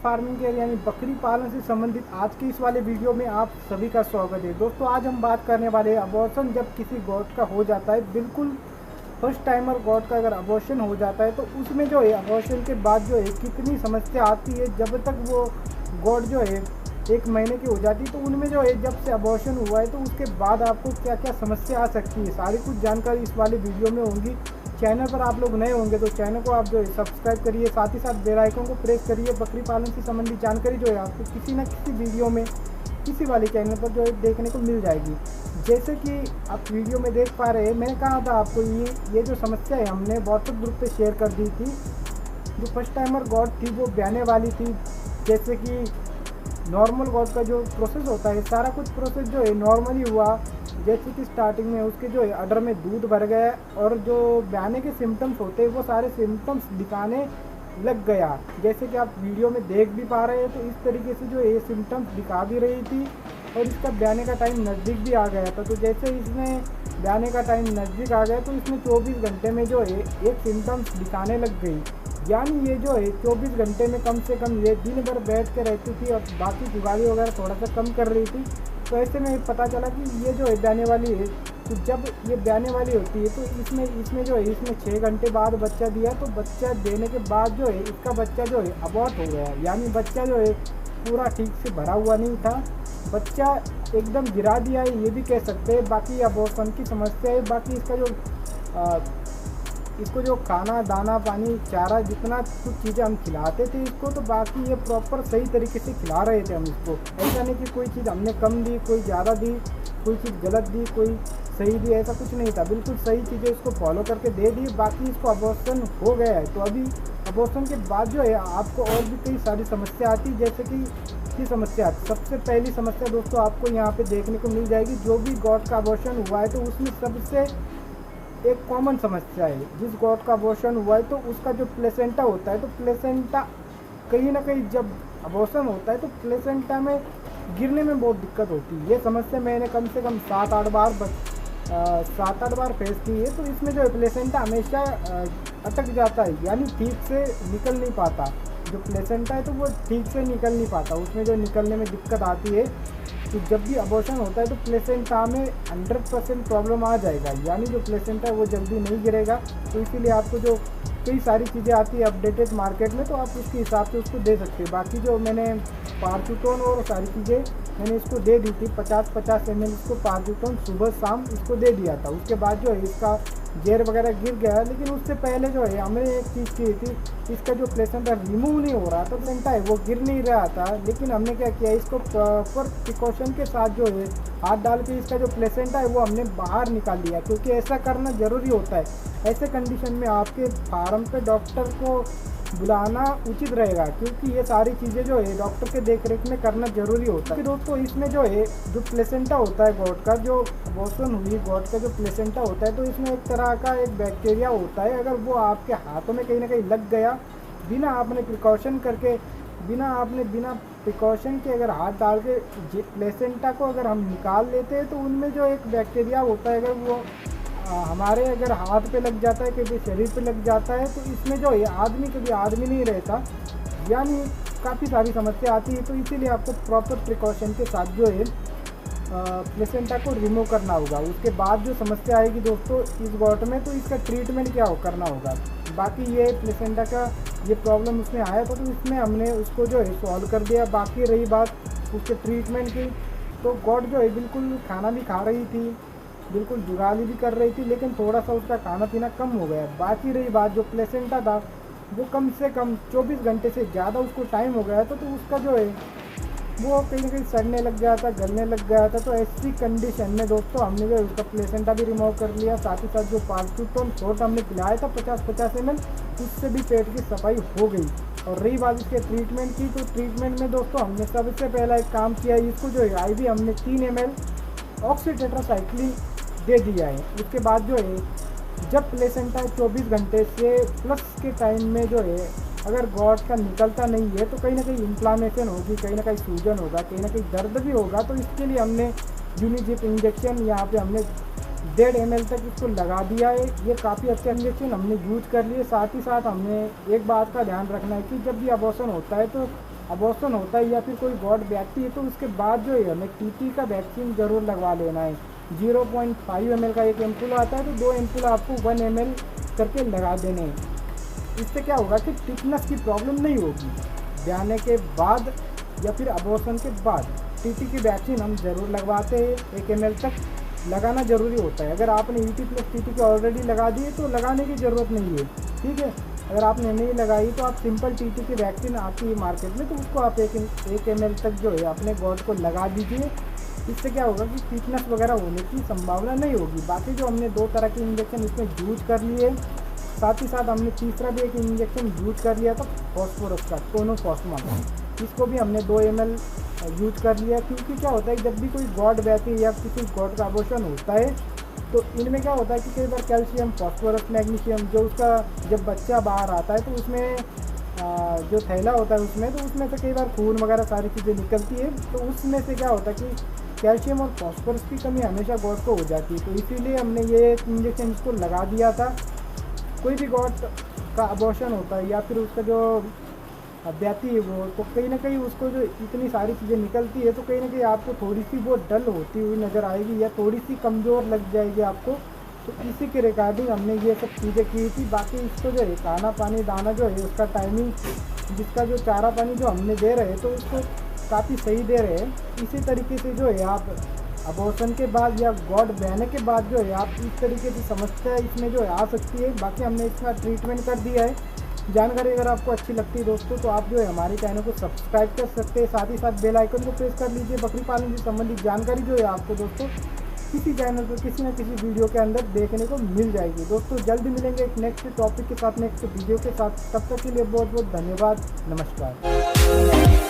Farming care यानी बकरी पालन से संबंधित आज के इस वाले वीडियो में आप सभी का स्वागत है। दोस्तों आज हम बात करने वाले हैं अबॉर्शन जब किसी गॉड का हो जाता है। बिल्कुल फर्स्ट टाइमर गॉड का अगर अबॉर्शन हो जाता है तो उसमें जो है अबॉर्शन के बाद जो है कितनी समस्या आती है। जब तक वो गॉड जो है 1 महीने की हो जाती है तो उनमें जो है जब से अबॉर्शन हुआ है तो उसके बाद आपको क्या क्या समस्या आ सकती है, सारी कुछ जानकारी इस वाले वीडियो में होंगी। चैनल पर आप लोग नए होंगे तो चैनल को आप जो है सब्सक्राइब करिए, साथ ही साथ बेल आइकन को प्रेस करिए। बकरी पालन से संबंधित जानकारी जो है आपको किसी न किसी वीडियो में किसी वाले चैनल पर जो है देखने को मिल जाएगी। जैसे कि आप वीडियो में देख पा रहे हैं, मैंने कहा था आपको ये जो समस्या है हमने व्हाट्सएप ग्रुप पे शेयर कर दी थी। जो फर्स्ट टाइमर गॉड थी वो ब्याने वाली थी। जैसे कि नॉर्मल गॉड का जो प्रोसेस होता है सारा कुछ प्रोसेस जो है नॉर्मली हुआ। जैसे कि स्टार्टिंग में उसके जो है अडर में दूध भर गया और जो ब्याने के सिम्टम्स होते हैं वो सारे सिम्टम्स दिखाने लग गया। जैसे कि आप वीडियो में देख भी पा रहे हैं तो इस तरीके से जो ये सिम्टम्स दिखा भी रही थी और इसका ब्याने का टाइम नज़दीक भी आ गया था। तो जैसे इसमें ब्याने का टाइम नज़दीक आ गया तो इसमें 24 घंटे में जो है एक सिम्टम्स दिखाने लग गई। यानी ये जो है 24 घंटे में कम से कम ये दिन भर बैठ के रहती थी और बाकी जुगाली वगैरह थोड़ा सा कम कर रही थी। तो ऐसे में पता चला कि ये जो है ब्याने वाली है। तो जब ये ब्याने वाली होती है तो इसमें जो है इसने 6 घंटे बाद बच्चा दिया। तो बच्चा देने के बाद जो है इसका बच्चा जो है अबॉर्ट हो गया। यानी बच्चा जो है पूरा ठीक से भरा हुआ नहीं था, बच्चा एकदम गिरा दिया है ये भी कह सकते हैं। बाकी अबॉर्शन की समस्या है। बाकी इसको जो खाना दाना पानी चारा जितना कुछ चीज़ें हम खिलाते थे इसको, तो बाकी ये प्रॉपर सही तरीके से खिला रहे थे हम इसको। ऐसा नहीं कि कोई चीज़ हमने कम दी, कोई ज़्यादा दी, कोई चीज़ गलत दी, कोई सही दी, ऐसा कुछ नहीं था। बिल्कुल सही चीज़ें इसको फॉलो करके दे दी। बाकी इसको अबॉर्शन हो गया है तो अभी अबॉर्शन के बाद जो है आपको और भी कई सारी समस्या आती। जैसे कि समस्या सबसे पहली समस्या दोस्तों आपको यहाँ पे देखने को मिल जाएगी। जो भी गॉड का अबॉर्शन हुआ है तो उसमें सबसे एक कॉमन समस्या है। जिस गॉड का अबॉर्शन हुआ है तो उसका जो प्लेसेंटा होता है तो प्लेसेंटा कहीं ना कहीं जब अबॉर्शन होता है तो प्लेसेंटा में गिरने में बहुत दिक्कत होती है। ये समस्या मैंने कम से कम 7-8 बार फेस की है। तो इसमें जो है प्लेसेंटा हमेशा अटक जाता है, यानी ठीक से निकल नहीं पाता। जो प्लेसेंटा है तो वो ठीक से निकल नहीं पाता, उसमें जो निकलने में दिक्कत आती है। तो जब भी अबॉर्शन होता है तो प्लेसेंटा में 100% प्रॉब्लम आ जाएगा, यानी जो प्लेसेंटा है वो जल्दी नहीं गिरेगा। तो इसीलिए आपको जो कई सारी चीज़ें आती है अपडेटेड मार्केट में तो आप उसके हिसाब से उसको दे सकते हैं। बाकी जो मैंने पार्चूटोन और सारी चीज़ें मैंने इसको दे दी थी, 50-50 ml इसको पार्चूटोन सुबह शाम इसको दे दिया था। उसके बाद जो है इसका जेर वगैरह गिर गया। लेकिन उससे पहले जो है हमने एक चीज़ की थी, इसका जो प्लेसेंटा रिमूव नहीं हो रहा था, प्लेसेंटा है वो गिर नहीं रहा था। लेकिन हमने क्या किया, इसको प्रॉपर प्रिकॉशन के साथ जो है हाथ डाल के इसका जो प्लेसेंटा है वो हमने बाहर निकाल लिया, क्योंकि ऐसा करना ज़रूरी होता है। ऐसे कंडीशन में आपके फार्म पे डॉक्टर को बुलाना उचित रहेगा, क्योंकि ये सारी चीज़ें जो है डॉक्टर के देखरेख में करना ज़रूरी होता है। दोस्तों इसमें जो है जो प्लेसेंटा होता है गॉड का, जो अबॉर्शन हुई गॉड का जो प्लेसेंटा होता है तो इसमें एक तरह का एक बैक्टीरिया होता है। अगर वो आपके हाथों में कहीं ना कहीं लग गया, बिना आपने प्रिकॉशन करके बिना प्रिकॉशन के अगर हाथ डाल के प्लेसेंटा को अगर हम निकाल लेते हैं तो उनमें जो एक बैक्टीरिया होता है अगर वो हमारे अगर हाथ पे लग जाता है, कभी शरीर पे लग जाता है तो इसमें जो है आदमी कभी आदमी नहीं रहता, यानी काफ़ी सारी समस्या आती है। तो इसीलिए आपको प्रॉपर प्रिकॉशन के साथ जो है प्लेसेंटा को रिमूव करना होगा। उसके बाद जो समस्या आएगी दोस्तों इस गॉट में, तो इसका ट्रीटमेंट क्या करना होगा। बाकी ये प्लेसेंटा का ये प्रॉब्लम उसमें आया था तो इसमें हमने उसको जो है सॉल्व कर दिया। बाकी रही बात उसके ट्रीटमेंट की, तो गॉड जो है बिल्कुल खाना भी खा रही थी, बिल्कुल जुगाली भी कर रही थी, लेकिन थोड़ा सा उसका खाना पीना कम हो गया। बाकी रही बात जो प्लेसेंटा था वो कम से कम 24 घंटे से ज़्यादा उसको टाइम हो गया था, तो उसका जो है वो कहीं ना कहीं सड़ने लग गया था, गलने लग गया था। तो ऐसी कंडीशन में दोस्तों हमने जो उसका प्लेसेंटा भी रिमूव कर लिया। साथ ही साथ जो पार्चूटोन शॉट हमने पिलाया था 50-50 ml, उससे भी पेट की सफाई हो गई। और रही बात इसके ट्रीटमेंट की, तो ट्रीटमेंट में दोस्तों हमने सबसे पहला एक काम किया, इसको जो है IV हमने 3 ml ऑक्सीटेट्रासाइक्लिन दे दिया है। उसके बाद जो है जब प्लेसेंटा 24 घंटे से प्लस के टाइम में जो है अगर गॉड का निकलता नहीं है तो कहीं ना कहीं इन्फ्लामेशन होगी, कहीं ना कहीं सूजन होगा, कहीं ना कहीं दर्द भी होगा। तो इसके लिए हमने यूनिजिप इंजेक्शन यहाँ पे हमने 1.5 ml तक इसको लगा दिया है। ये काफ़ी अच्छा इंजेक्शन हमने यूज कर लिए। साथ ही साथ हमने एक बात का ध्यान रखना है कि जब भी अबॉर्शन होता है तो अबॉर्शन होता है या फिर कोई गॉड बैठती है तो उसके बाद जो है हमें टीटी का वैक्सीन ज़रूर लगवा लेना है। 0.5 ml का एक एम्पूल आता है तो 2 एम्पूल आपको 1 ml करके लगा देने हैं। इससे क्या होगा कि टिटनस की प्रॉब्लम नहीं होगी। ब्याने के बाद या फिर अबॉर्शन के बाद टीटी की वैक्सीन हम ज़रूर लगवाते हैं। 1 ml तक लगाना ज़रूरी होता है। अगर आपने ईटी प्लस टीटी के ऑलरेडी लगा दिए तो लगाने की ज़रूरत नहीं है, ठीक है। अगर आपने नहीं लगाई तो आप सिंपल टीटी की वैक्सीन आती है मार्केट में, तो उसको आप 1 ml तक जो है अपने गॉड को लगा दीजिए। इससे क्या होगा कि टीटनस वगैरह होने की संभावना नहीं होगी। बाकी जो हमने 2 तरह के इंजेक्शन इसमें यूज कर लिए, साथ ही साथ हमने तीसरा भी एक इंजेक्शन यूज कर लिया था फॉस्फोरस का, टोनोफॉस्मा का। इसको भी हमने 2 ml यूज कर लिया, क्योंकि क्या होता है जब भी कोई गॉड बहती है या किसी गॉड का अबॉर्शन होता है तो इनमें क्या होता है कि कई बार कैल्शियम, फॉस्फोरस, मैग्नीशियम जो उसका जब बच्चा बाहर आता है तो उसमें जो थैला होता है उसमें, तो उसमें से कई बार खून वगैरह सारी चीज़ें निकलती है। तो उसमें से क्या होता है कि कैल्शियम और फॉस्फोरस की कमी हमेशा गॉड को हो जाती है। तो इसीलिए हमने ये इंजेक्शन इसको लगा दिया था। कोई भी गॉड का अबॉर्शन होता है या फिर उसका जो ब्याती है वो, तो कहीं ना कहीं उसको जो इतनी सारी चीज़ें निकलती है तो कहीं ना कहीं आपको थोड़ी सी वो डल होती हुई नज़र आएगी या थोड़ी सी कमज़ोर लग जाएगी आपको। तो इसी के रिगार्डिंग हमने ये सब चीज़ें की थी। बाकी इसको जो है खाना पानी दाना जो है उसका टाइमिंग, जिसका जो चारा पानी जो हमने दे रहे हैं तो उसको काफ़ी सही दे रहे हैं। इसी तरीके से जो है आप अबॉर्शन के बाद या गॉड बहने के बाद जो है आप इस तरीके की समस्या इसमें जो है आ सकती है। बाकी हमने इसका ट्रीटमेंट कर दिया है। जानकारी अगर आपको अच्छी लगती है दोस्तों तो आप जो है हमारे चैनल को सब्सक्राइब कर सकते हैं, साथ ही साथ बेल आइकन को प्रेस कर लीजिए। बकरी पालन से संबंधित जानकारी जो है आपको दोस्तों किसी चैनल पर किसी न किसी वीडियो के अंदर देखने को मिल जाएगी। दोस्तों जल्दी मिलेंगे एक नेक्स्ट टॉपिक के साथ, नेक्स्ट वीडियो के साथ। तब तक के लिए बहुत बहुत धन्यवाद। नमस्कार।